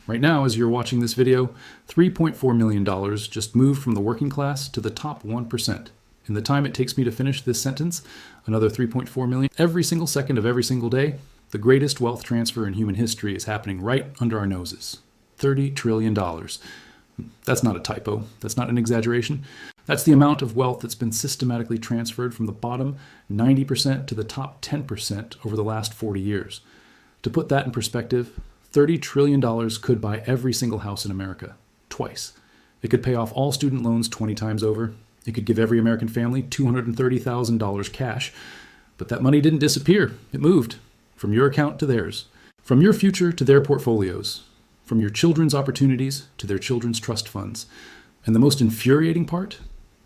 Right now, as you're watching this video, $3.4 million just moved from the working class to the top 1%. In the time it takes me to finish this sentence, another 3.4 million. Every single second of every single day, the greatest wealth transfer in human history is happening right under our noses. $30 trillion. That's not a typo. That's not an exaggeration. That's the amount of wealth that's been systematically transferred from the bottom 90% to the top 10% over the last 40 years. To put that in perspective, $30 trillion could buy every single house in America, twice. It could pay off all student loans 20 times over. It could give every American family $230,000 cash. But that money didn't disappear. It moved from your account to theirs, from your future to their portfolios, from your children's opportunities to their children's trust funds. And the most infuriating part?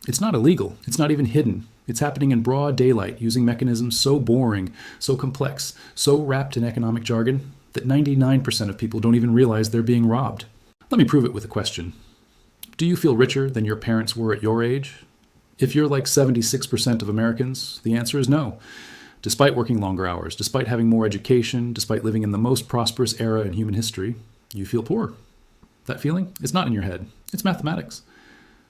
It's not illegal. It's not even hidden. It's happening in broad daylight using mechanisms so boring, so complex, so wrapped in economic jargon that 99% of people don't even realize they're being robbed. Let me prove it with a question. Do you feel richer than your parents were at your age? If you're like 76% of Americans, the answer is no. Despite working longer hours, despite having more education, despite living in the most prosperous era in human history, you feel poor. That feeling? It's not in your head. It's mathematics.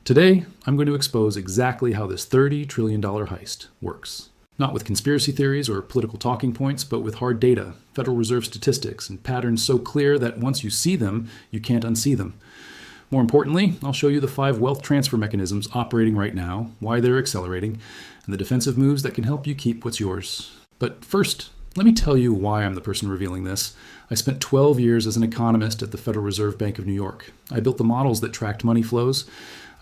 Today, I'm going to expose exactly how this $30 trillion heist works. Not with conspiracy theories or political talking points, but with hard data, Federal Reserve statistics, and patterns so clear that once you see them, you can't unsee them. More importantly, I'll show you the 5 wealth transfer mechanisms operating right now, why they're accelerating, and the defensive moves that can help you keep what's yours. But first, let me tell you why I'm the person revealing this. I spent 12 years as an economist at the Federal Reserve Bank of New York. I built the models that tracked money flows.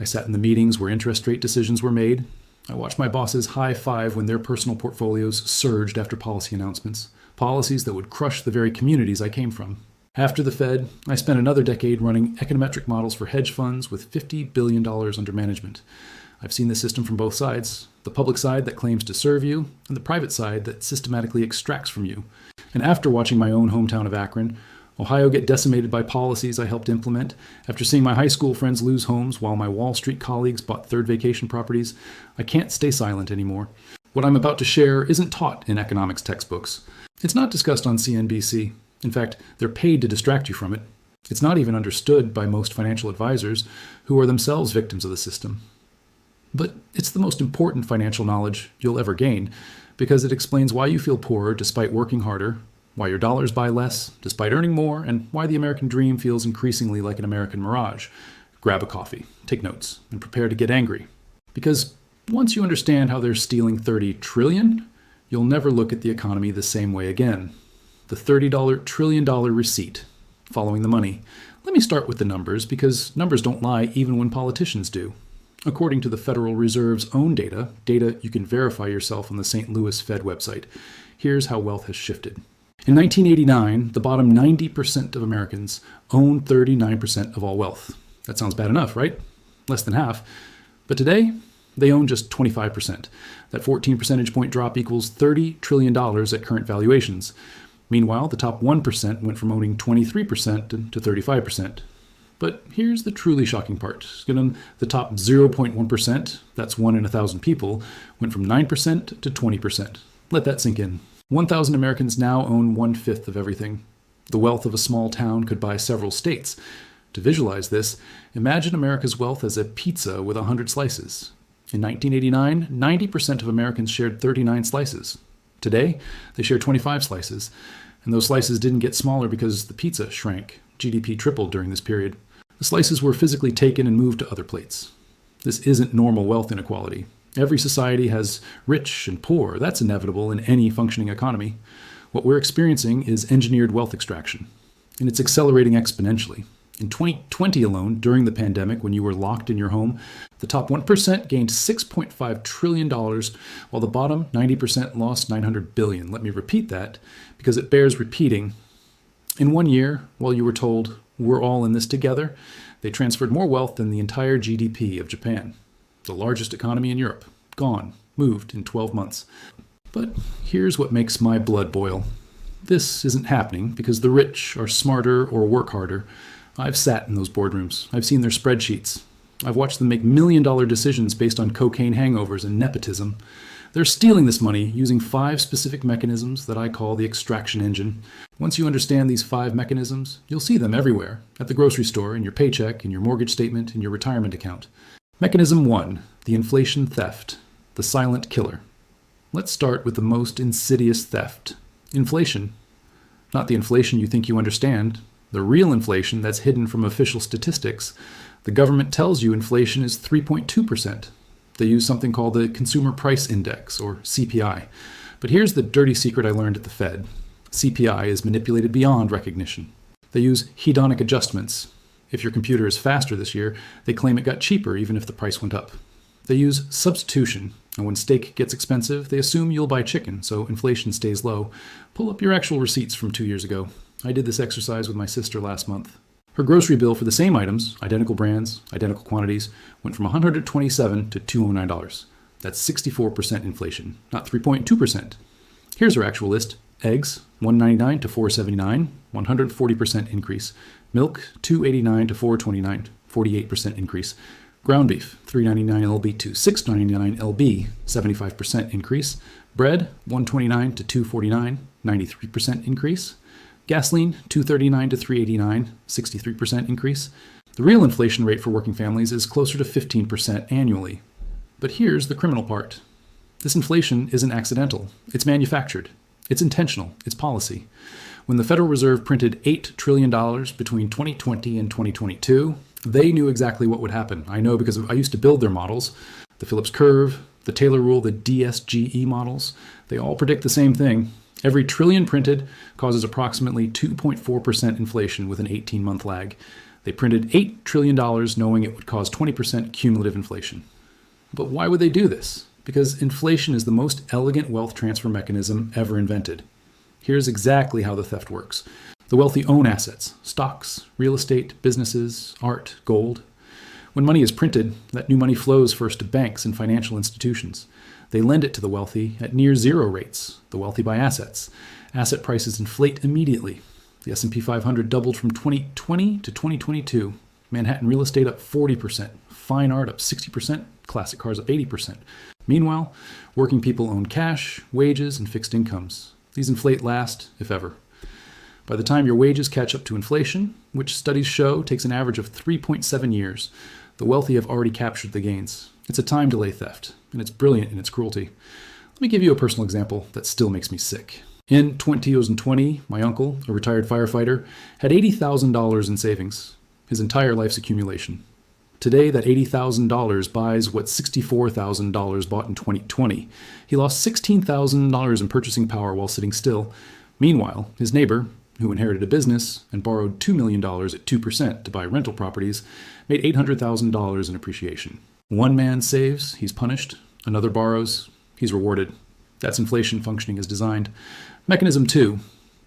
I sat in the meetings where interest rate decisions were made. I watched my bosses high five when their personal portfolios surged after policy announcements, policies that would crush the very communities I came from. After the Fed, I spent another decade running econometric models for hedge funds with $50 billion under management. I've seen the system from both sides, the public side that claims to serve you, and the private side that systematically extracts from you. And after watching my own hometown of Akron, Ohio get decimated by policies I helped implement, after seeing my high school friends lose homes while my Wall Street colleagues bought third vacation properties, I can't stay silent anymore. What I'm about to share isn't taught in economics textbooks. It's not discussed on CNBC. In fact, they're paid to distract you from it. It's not even understood by most financial advisors who are themselves victims of the system. But it's the most important financial knowledge you'll ever gain because it explains why you feel poorer despite working harder, why your dollars buy less despite earning more, and why the American dream feels increasingly like an American mirage. Grab a coffee, take notes, and prepare to get angry. Because once you understand how they're stealing $30 trillion, you'll never look at the economy the same way again. The $30 trillion receipt, following the money. Let me start with the numbers because numbers don't lie even when politicians do. According to the Federal Reserve's own data you can verify yourself on the St. Louis Fed website, here's how wealth has shifted. In 1989, the bottom 90% of Americans own 39% of all wealth. That sounds bad enough, right? Less than half. But today, they own just 25%. That 14 percentage point drop equals $30 trillion at current valuations. Meanwhile, the top 1% went from owning 23% to 35%. But here's the truly shocking part. The top 0.1%, that's 1 in 1,000 people, went from 9% to 20%. Let that sink in. 1,000 Americans now own 1/5 of everything. The wealth of a small town could buy several states. To visualize this, imagine America's wealth as a pizza with 100 slices. In 1989, 90% of Americans shared 39 slices. Today, they share 25 slices, and those slices didn't get smaller because the pizza shrank. GDP tripled during this period. The slices were physically taken and moved to other plates. This isn't normal wealth inequality. Every society has rich and poor. That's inevitable in any functioning economy. What we're experiencing is engineered wealth extraction, and it's accelerating exponentially. In 2020 alone, during the pandemic, when you were locked in your home, the top 1% gained $6.5 trillion, while the bottom 90% lost $900 billion. Let me repeat that, because it bears repeating. In 1 year, while you were told, we're all in this together, they transferred more wealth than the entire GDP of Japan, the largest economy in Europe. Gone, moved in 12 months. But here's what makes my blood boil. This isn't happening because the rich are smarter or work harder. I've sat in those boardrooms. I've seen their spreadsheets. I've watched them make million-dollar decisions based on cocaine hangovers and nepotism. They're stealing this money using 5 specific mechanisms that I call the extraction engine. Once you understand these 5 mechanisms, you'll see them everywhere, at the grocery store, in your paycheck, in your mortgage statement, in your retirement account. Mechanism 1, the inflation theft, the silent killer. Let's start with the most insidious theft, inflation. Not the inflation you think you understand, the real inflation that's hidden from official statistics. The government tells you inflation is 3.2%. They use something called the Consumer Price Index, or CPI. But here's the dirty secret I learned at the Fed. CPI is manipulated beyond recognition. They use hedonic adjustments. If your computer is faster this year, they claim it got cheaper even if the price went up. They use substitution, and when steak gets expensive, they assume you'll buy chicken, so inflation stays low. Pull up your actual receipts from 2 years ago. I did this exercise with my sister last month. Her grocery bill for the same items, identical brands, identical quantities, went from $127 to $209. That's 64% inflation, not 3.2%. Here's her actual list. Eggs, $1.99 to $4.79, 140% increase. Milk, $2.89 to $4.29, 48% increase. Ground beef, $3.99 lb to $6.99 lb, 75% increase. Bread, $1.29 to $2.49, 93% increase. Gasoline, $2.39 to $3.89, 63% increase. The real inflation rate for working families is closer to 15% annually. But here's the criminal part. This inflation isn't accidental. It's manufactured. It's intentional. It's policy. When the Federal Reserve printed $8 trillion between 2020 and 2022, they knew exactly what would happen. I know because I used to build their models. The Phillips curve, the Taylor rule, the DSGE models, they all predict the same thing. Every trillion printed causes approximately 2.4% inflation with an 18-month lag. They printed $8 trillion knowing it would cause 20% cumulative inflation. But why would they do this? Because inflation is the most elegant wealth transfer mechanism ever invented. Here's exactly how the theft works. The wealthy own assets, stocks, real estate, businesses, art, gold. When money is printed, that new money flows first to banks and financial institutions. They lend it to the wealthy at near zero rates. The wealthy buy assets. Asset prices inflate immediately. The S&P 500 doubled from 2020 to 2022. Manhattan real estate up 40%. Fine art up 60%. Classic cars up 80%. Meanwhile, working people own cash, wages, and fixed incomes. These inflate last, if ever. By the time your wages catch up to inflation, which studies show takes an average of 3.7 years, the wealthy have already captured the gains. It's a time delay theft, and it's brilliant in its cruelty. Let me give you a personal example that still makes me sick. In 2020, my uncle, a retired firefighter, had $80,000 in savings, his entire life's accumulation. Today, that $80,000 buys what $64,000 bought in 2020. He lost $16,000 in purchasing power while sitting still. Meanwhile, his neighbor, who inherited a business and borrowed $2 million at 2% to buy rental properties, made $800,000 in appreciation. One man saves, he's punished. Another borrows, he's rewarded. That's inflation functioning as designed. Mechanism 2,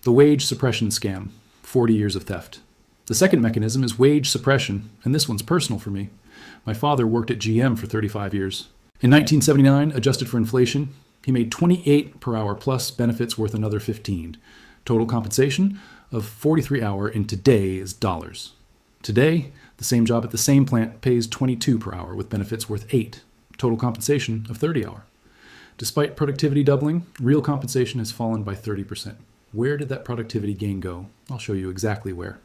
the wage suppression scam, 40 years of theft. The second mechanism is wage suppression, and this one's personal for me. My father worked at GM for 35 years. In 1979, adjusted for inflation, he made 28 per hour plus benefits worth another 15. Total compensation of 43 hour in today's dollars. Today, the same job at the same plant pays 22 per hour with benefits worth 8. Total compensation of 30 hour. Despite productivity doubling, real compensation has fallen by 30%. Where did that productivity gain go? I'll show you exactly where.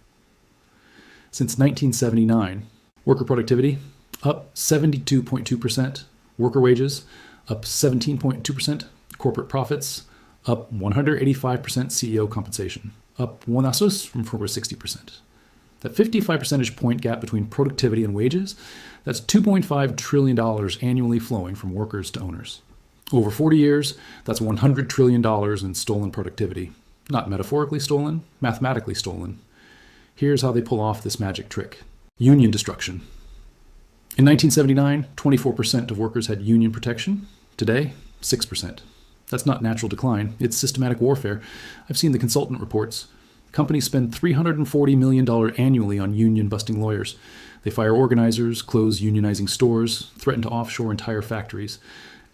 Since 1979, worker productivity up 72.2%, worker wages up 17.2%, corporate profits up 185%, CEO compensation up one asos from over 60%. That 55 percentage point gap between productivity and wages, that's $2.5 trillion annually flowing from workers to owners. Over 40 years, that's $100 trillion in stolen productivity. Not metaphorically stolen, mathematically stolen. Here's how they pull off this magic trick. Union destruction. In 1979, 24% of workers had union protection. Today, 6%. That's not natural decline. It's systematic warfare. I've seen the consultant reports. Companies spend $340 million annually on union-busting lawyers. They fire organizers, close unionizing stores, threaten to offshore entire factories.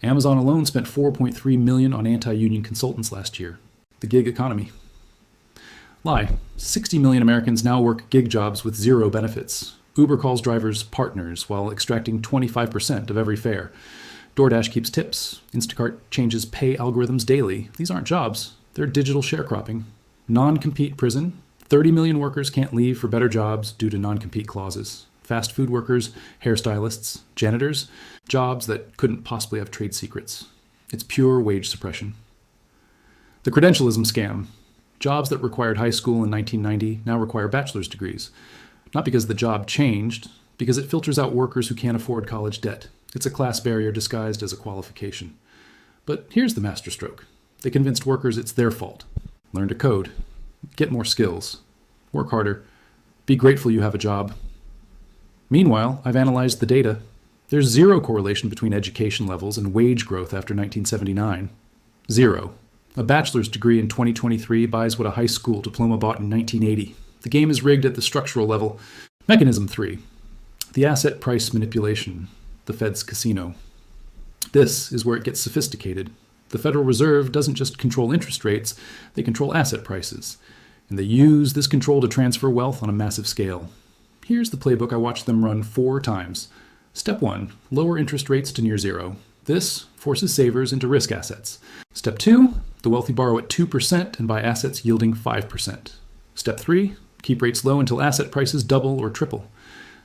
Amazon alone spent $4.3 million on anti-union consultants last year. The gig economy. Lie. 60 million Americans now work gig jobs with zero benefits. Uber calls drivers partners while extracting 25% of every fare. DoorDash keeps tips. Instacart changes pay algorithms daily. These aren't jobs. They're digital sharecropping. Non-compete prison. 30 million workers can't leave for better jobs due to non-compete clauses. Fast food workers, hairstylists, janitors, jobs that couldn't possibly have trade secrets. It's pure wage suppression. The credentialism scam. Jobs that required high school in 1990 now require bachelor's degrees. Not because the job changed, because it filters out workers who can't afford college debt. It's a class barrier disguised as a qualification. But here's the masterstroke. They convinced workers it's their fault. Learn to code. Get more skills. Work harder. Be grateful you have a job. Meanwhile, I've analyzed the data. There's zero correlation between education levels and wage growth after 1979. Zero. A bachelor's degree in 2023 buys what a high school diploma bought in 1980. The game is rigged at the structural level. Mechanism 3. The asset price manipulation. The Fed's casino. This is where it gets sophisticated. The Federal Reserve doesn't just control interest rates, they control asset prices. And they use this control to transfer wealth on a massive scale. Here's the playbook I watched them run 4 times. Step 1, lower interest rates to near zero. This forces savers into risk assets. Step 2, the wealthy borrow at 2% and buy assets yielding 5%. Step 3, keep rates low until asset prices double or triple.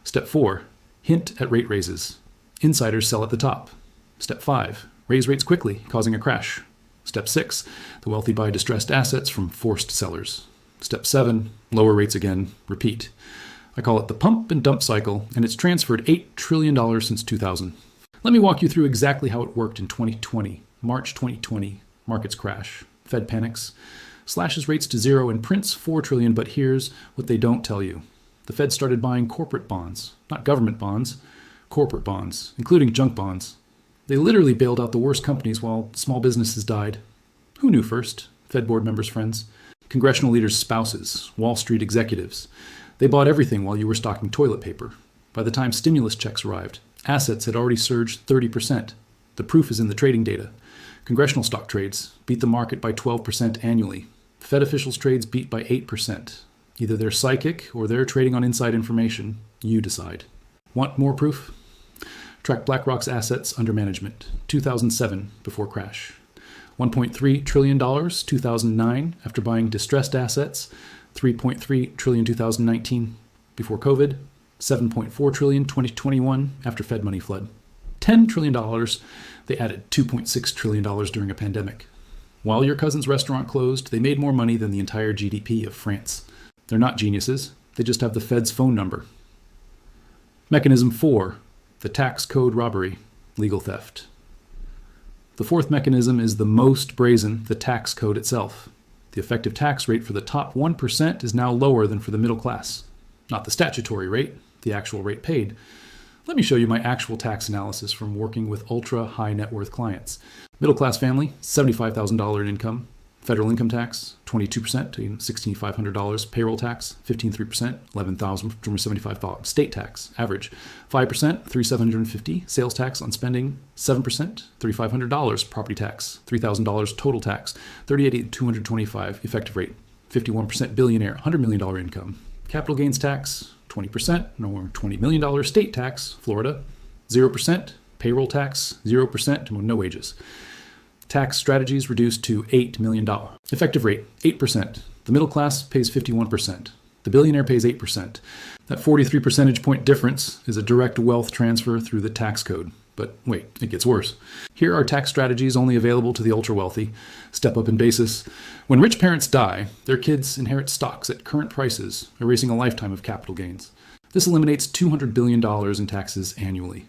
Step 4, hint at rate raises. Insiders sell at the top. Step 5, raise rates quickly, causing a crash. Step 6, the wealthy buy distressed assets from forced sellers. Step 7, lower rates again, repeat. I call it the pump and dump cycle, and it's transferred $8 trillion since 2000. Let me walk you through exactly how it worked in 2020. March 2020, markets crash. Fed panics, slashes rates to zero and prints $4 trillion, but here's what they don't tell you. The Fed started buying corporate bonds, not government bonds, corporate bonds, including junk bonds. They literally bailed out the worst companies while small businesses died. Who knew first? Fed board members' friends, congressional leaders' spouses, Wall Street executives. They bought everything while you were stocking toilet paper. By the time stimulus checks arrived, assets had already surged 30%. The proof is in the trading data. Congressional stock trades beat the market by 12% annually. Fed officials' trades beat by 8%. Either they're psychic or they're trading on inside information. You decide. Want more proof? Track BlackRock's assets under management, 2007, before crash. $1.3 trillion, 2009, after buying distressed assets. $3.3 trillion 2019, before COVID. $7.4 trillion 2021, after Fed money flood. $10 trillion, they added $2.6 trillion during a pandemic. While your cousin's restaurant closed, they made more money than the entire GDP of France. They're not geniuses, they just have the Fed's phone number. Mechanism 4, the tax code robbery, legal theft. The fourth mechanism is the most brazen, the tax code itself. The effective tax rate for the top 1% is now lower than for the middle class. Not the statutory rate, the actual rate paid. Let me show you my actual tax analysis from working with ultra high net worth clients. Middle class family, $75,000 in income. Federal income tax, 22% to $1,650. Payroll tax, 15.3%, $11,475. State tax, average, 5%, $3,750. Sales tax on spending, 7%, $3,500. Property tax, $3,000. Total tax, $38,225. Effective rate, 51%. Billionaire, $100 million income. Capital gains tax, 20%, or $20 million. State tax, Florida, 0%. Payroll tax, 0%, no wages. Tax strategies reduced to $8 million. Effective rate, 8%. The middle class pays 51%. The billionaire pays 8%. That 43 percentage point difference is a direct wealth transfer through the tax code. But wait, it gets worse. Here are tax strategies only available to the ultra-wealthy. Step up in basis. When rich parents die, their kids inherit stocks at current prices, erasing a lifetime of capital gains. This eliminates $200 billion in taxes annually.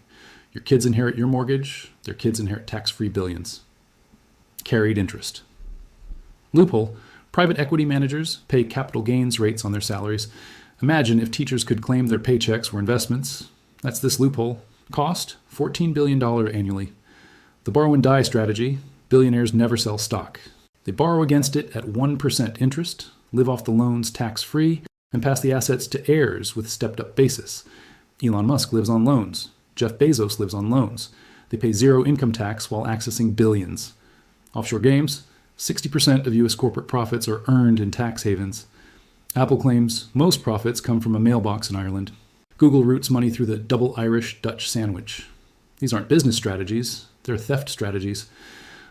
Your kids inherit your mortgage, their kids inherit tax-free billions. Carried interest. Loophole, private equity managers pay capital gains rates on their salaries. Imagine if teachers could claim their paychecks were investments. That's this loophole. Cost, $14 billion annually. The borrow and die strategy, billionaires never sell stock. They borrow against it at 1% interest, live off the loans tax-free, and pass the assets to heirs with stepped-up basis. Elon Musk lives on loans. Jeff Bezos lives on loans. They pay zero income tax while accessing billions. Offshore games, 60% of U.S. corporate profits are earned in tax havens. Apple claims most profits come from a mailbox in Ireland. Google routes money through the double Irish Dutch sandwich. These aren't business strategies, They're theft strategies.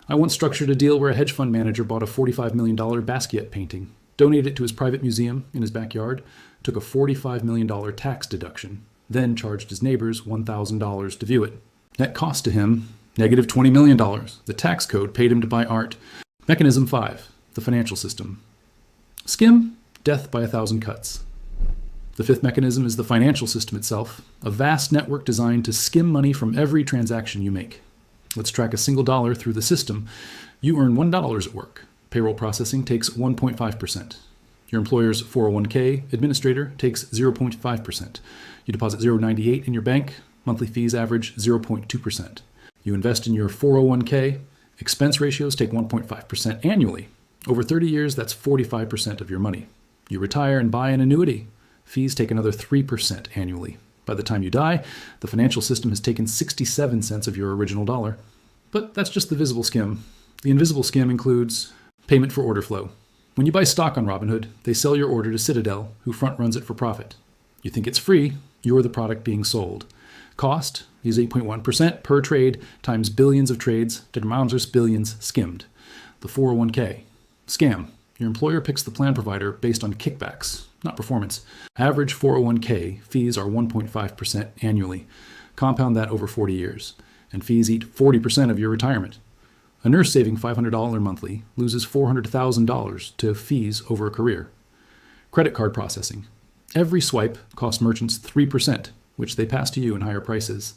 I once structured a deal where a hedge fund manager bought a $45 million Basquiat painting, donated it to his private museum in his backyard, took a $45 million tax deduction, then charged his neighbors $1,000 to view it. Net cost to him, negative $20 million. The tax code paid him to buy art. Mechanism 5, the financial system. Skim, death by 1,000 cuts. The fifth mechanism is the financial system itself, a vast network designed to skim money from every transaction you make. Let's track a single dollar through the system. You earn $1 at work. Payroll processing takes 1.5%. Your employer's 401k administrator takes 0.5%. You deposit $0.98 in your bank. Monthly fees average 0.2%. You invest in your 401k. Expense ratios take 1.5% annually. Over 30 years, that's 45% of your money. You retire and buy an annuity. Fees take another 3% annually. By the time you die, the financial system has taken 67 cents of your original dollar. But that's just the visible skim. The invisible skim includes payment for order flow. When you buy stock on Robinhood, they sell your order to Citadel, who front runs it for profit. You think it's free, you're the product being sold. Cost is 8.1% per trade times billions of trades, demands billions skimmed. The 401k. Scam. Your employer picks the plan provider based on kickbacks, not performance. Average 401k fees are 1.5% annually. Compound that over 40 years, and fees eat 40% of your retirement. A nurse saving $500 monthly loses $400,000 to fees over a career. Credit card processing. Every swipe costs merchants 3%, which they pass to you in higher prices.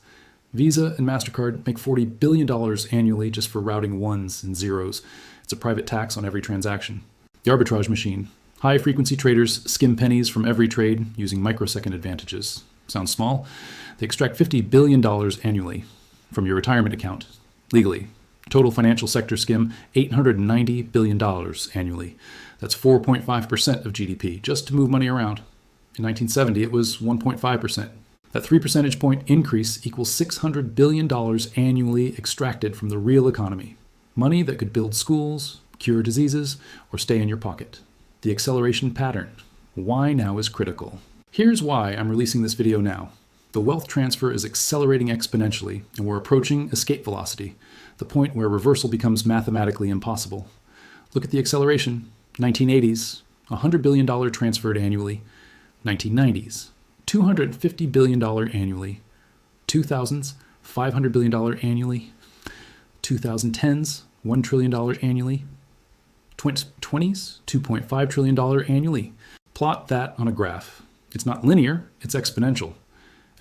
Visa and MasterCard make $40 billion annually just for routing ones and zeros. It's a private tax on every transaction. The arbitrage machine. High-frequency traders skim pennies from every trade using microsecond advantages. Sounds small? They extract $50 billion annually from your retirement account, legally. Total financial sector skim, $890 billion annually. That's 4.5% of GDP, just to move money around. In 1970, it was 1.5%. That 3 percentage point increase equals $600 billion annually extracted from the real economy. Money that could build schools, cure diseases, or stay in your pocket. The acceleration pattern. Why now is critical. Here's why I'm releasing this video now. The wealth transfer is accelerating exponentially, and we're approaching escape velocity, the point where reversal becomes mathematically impossible. Look at the acceleration. 1980s, $100 billion transferred annually. 1990s, $250 billion annually. 2000s, $500 billion annually. 2010s, $1 trillion annually. 20s, $2.5 trillion annually. Plot that on a graph. It's not linear, it's exponential.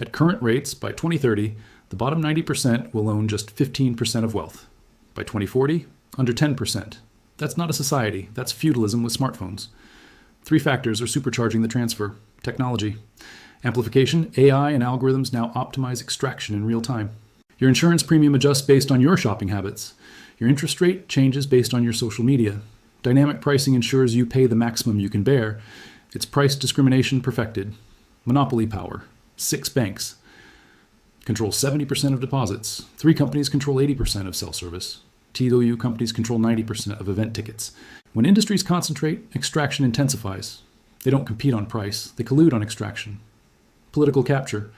At current rates, by 2030, the bottom 90% will own just 15% of wealth. By 2040, under 10%. That's not a society, that's feudalism with smartphones. 3 factors are supercharging the transfer. Technology. Amplification, AI and algorithms now optimize extraction in real time. Your insurance premium adjusts based on your shopping habits. Your interest rate changes based on your social media. Dynamic pricing ensures you pay the maximum you can bear. It's price discrimination perfected. Monopoly power. 6 banks control 70% of deposits. 3 companies control 80% of self-service. TOU companies control 90% of event tickets. When industries concentrate, extraction intensifies. They don't compete on price. They collude on extraction. Political capture.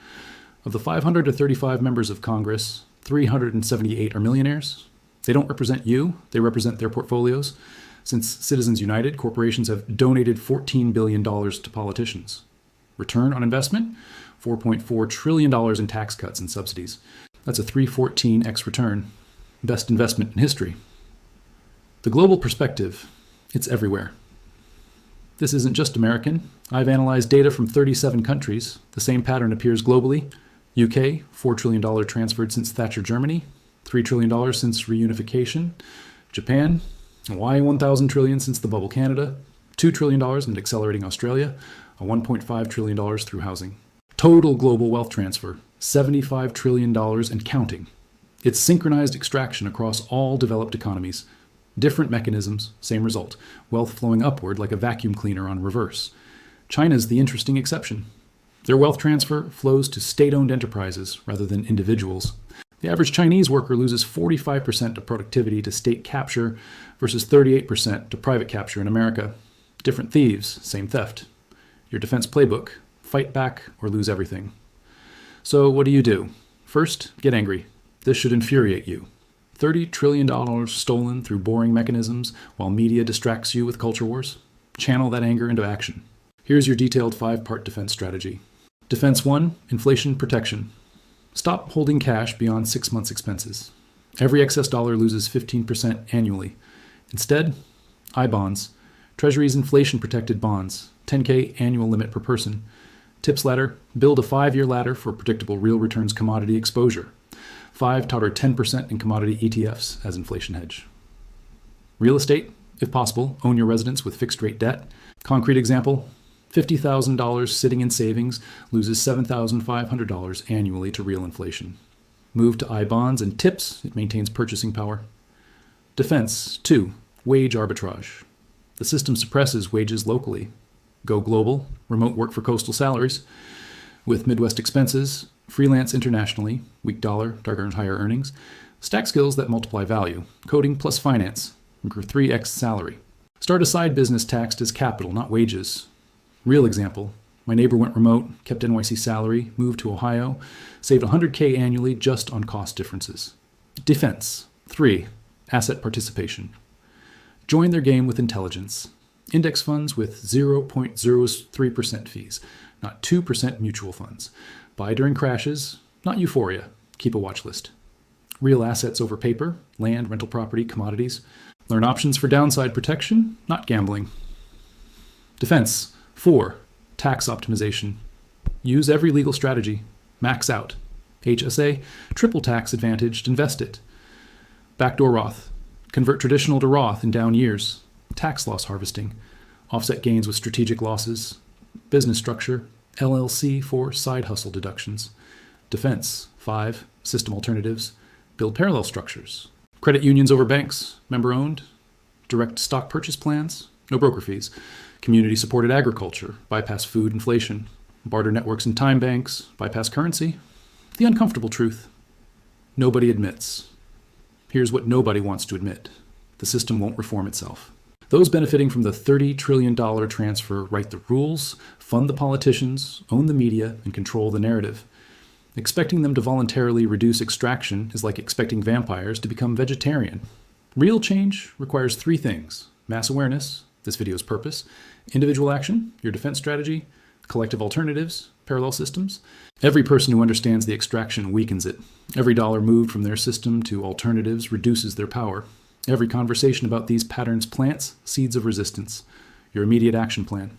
Of the 535 members of Congress, 378 are millionaires. They don't represent you. They represent their portfolios. Since Citizens United, corporations have donated $14 billion to politicians. Return on investment? $4.4 trillion in tax cuts and subsidies. That's a 314x return. Best investment in history. The global perspective. It's everywhere. This isn't just American. I've analyzed data from 37 countries. The same pattern appears globally. UK, $4 trillion transferred since Thatcher Germany. $3 trillion since reunification. Japan, why $1,000 trillion since the bubble Canada. $2 trillion in accelerating Australia. A $1.5 trillion through housing. Total global wealth transfer, $75 trillion and counting. It's synchronized extraction across all developed economies. Different mechanisms, same result. Wealth flowing upward like a vacuum cleaner on reverse. China's the interesting exception. Their wealth transfer flows to state-owned enterprises rather than individuals. The average Chinese worker loses 45% of productivity to state capture versus 38% to private capture in America. Different thieves, same theft. Your defense playbook, fight back or lose everything. So what do? First, get angry. This should infuriate you. $30 trillion stolen through boring mechanisms while media distracts you with culture wars? Channel that anger into action. Here's your detailed 5-part defense strategy. Defense 1, inflation protection. Stop holding cash beyond 6 months' expenses. Every excess dollar loses 15% annually. Instead, I-bonds, Treasury's inflation-protected bonds, 10K annual limit per person. Tips ladder, build a 5-year ladder for predictable real returns commodity exposure. 5, totter 10% in commodity ETFs as inflation hedge. Real estate, if possible, own your residence with fixed-rate debt. Concrete example, $50,000 sitting in savings loses $7,500 annually to real inflation. Move to I-bonds and tips, it maintains purchasing power. Defense 2, wage arbitrage. The system suppresses wages locally. Go global, remote work for coastal salaries. With Midwest expenses, freelance internationally, weak dollar, higher earnings. Stack skills that multiply value, coding plus finance, 3x salary. Start a side business taxed as capital, not wages. Real example, my neighbor went remote, kept NYC salary, moved to Ohio, saved $100K annually just on cost differences. Defense 3, asset participation. Join their game with intelligence. Index funds with 0.03% fees, not 2% mutual funds. Buy during crashes, not euphoria. Keep a watch list. Real assets over paper, land, rental property, commodities. Learn options for downside protection, not gambling. Defense 4, tax optimization. Use every legal strategy. Max out. HSA, triple tax advantaged, invest it. Backdoor Roth. Convert traditional to Roth in down years. Tax loss harvesting. Offset gains with strategic losses. Business structure. LLC for side hustle deductions. Defense 5, system alternatives. Build parallel structures. Credit unions over banks, member owned. Direct stock purchase plans, no broker fees. Community supported agriculture, bypass food inflation. Barter networks and time banks, bypass currency. The uncomfortable truth. Nobody admits. Here's what nobody wants to admit. The system won't reform itself. Those benefiting from the $30 trillion transfer write the rules, fund the politicians, own the media, and control the narrative. Expecting them to voluntarily reduce extraction is like expecting vampires to become vegetarian. Real change requires 3 things: mass awareness, this video's purpose, individual action, your defense strategy, collective alternatives, parallel systems. Every person who understands the extraction weakens it. Every dollar moved from their system to alternatives reduces their power. Every conversation about these patterns plants seeds of resistance. Your immediate action plan.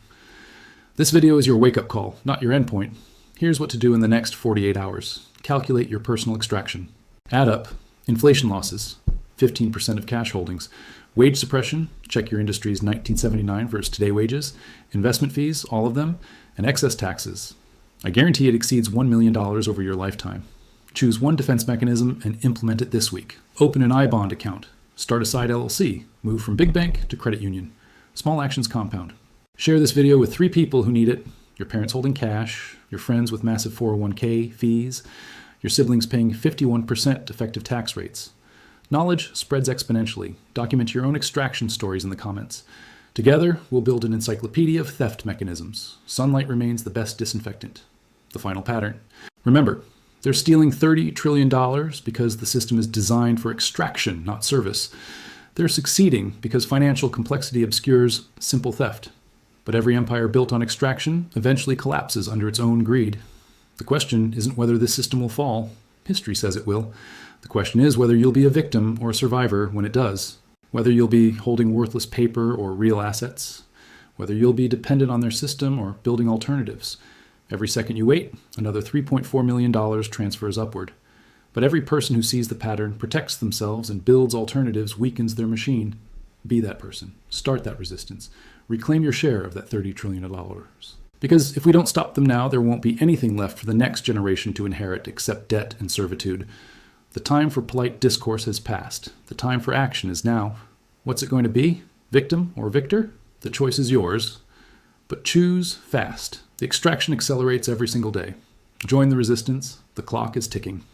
This video is your wake-up call, not your endpoint. Here's what to do in the next 48 hours. Calculate your personal extraction. Add up inflation losses, 15% of cash holdings. Wage suppression, check your industry's 1979 versus today wages. Investment fees, all of them. And excess taxes. I guarantee it exceeds $1 million over your lifetime. Choose one defense mechanism and implement it this week. Open an I-bond account. Start a side LLC. Move from big bank to credit union. Small actions compound. Share this video with 3 people who need it. Your parents holding cash, your friends with massive 401k fees, your siblings paying 51% effective tax rates. Knowledge spreads exponentially. Document your own extraction stories in the comments. Together, we'll build an encyclopedia of theft mechanisms. Sunlight remains the best disinfectant. The final pattern. Remember, they're stealing $30 trillion because the system is designed for extraction, not service. They're succeeding because financial complexity obscures simple theft. But every empire built on extraction eventually collapses under its own greed. The question isn't whether this system will fall. History says it will. The question is whether you'll be a victim or a survivor when it does. Whether you'll be holding worthless paper or real assets. Whether you'll be dependent on their system or building alternatives. Every second you wait, another $3.4 million transfers upward. But every person who sees the pattern, protects themselves, and builds alternatives weakens their machine. Be that person. Start that resistance. Reclaim your share of that $30 trillion. Because if we don't stop them now, there won't be anything left for the next generation to inherit except debt and servitude. The time for polite discourse has passed. The time for action is now. What's it going to be? Victim or victor? The choice is yours. But choose fast. The extraction accelerates every single day. Join the resistance. The clock is ticking.